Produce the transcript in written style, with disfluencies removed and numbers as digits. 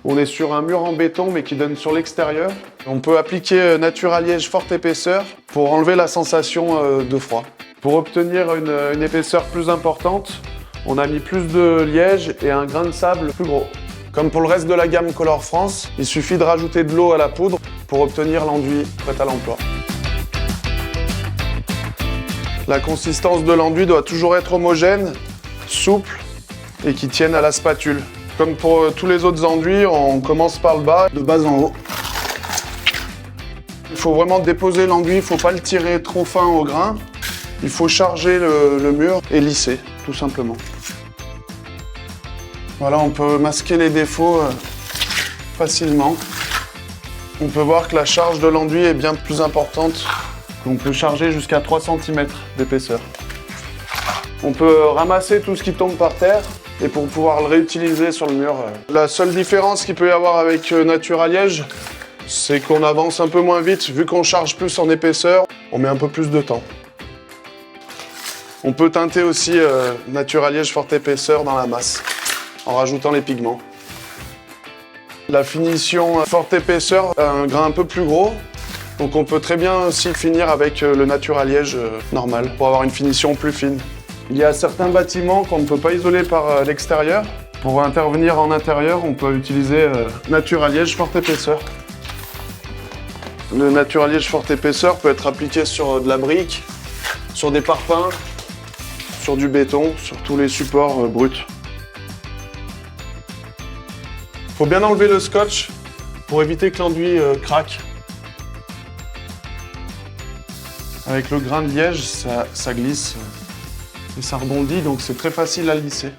On est sur un mur en béton mais qui donne sur l'extérieur. On peut appliquer Natura Liège forte épaisseur pour enlever la sensation de froid. Pour obtenir une épaisseur plus importante, on a mis plus de liège et un grain de sable plus gros. Comme pour le reste de la gamme Color France, il suffit de rajouter de l'eau à la poudre pour obtenir l'enduit prêt à l'emploi. La consistance de l'enduit doit toujours être homogène, souple et qui tienne à la spatule. Comme pour tous les autres enduits, on commence par le bas, de bas en haut. Il faut vraiment déposer l'enduit, il ne faut pas le tirer trop fin au grain. Il faut charger le mur et lisser, tout simplement. Voilà, on peut masquer les défauts facilement. On peut voir que la charge de l'enduit est bien plus importante. On peut charger jusqu'à 3 cm d'épaisseur. On peut ramasser tout ce qui tombe par terre et pour pouvoir le réutiliser sur le mur. La seule différence qu'il peut y avoir avec Natura Liège, c'est qu'on avance un peu moins vite. Vu qu'on charge plus en épaisseur, on met un peu plus de temps. On peut teinter aussi Natura Liège forte épaisseur dans la masse, en rajoutant les pigments. La finition forte épaisseur a un grain un peu plus gros, donc on peut très bien aussi finir avec le Natura Liège normal, pour avoir une finition plus fine. Il y a certains bâtiments qu'on ne peut pas isoler par l'extérieur. Pour intervenir en intérieur, on peut utiliser Natura Liège forte épaisseur. Le Natura Liège forte épaisseur peut être appliqué sur de la brique, sur des parpaings, sur du béton, sur tous les supports bruts. Il faut bien enlever le scotch pour éviter que l'enduit craque. Avec le grain de liège, ça glisse et ça rebondit, donc c'est très facile à lisser.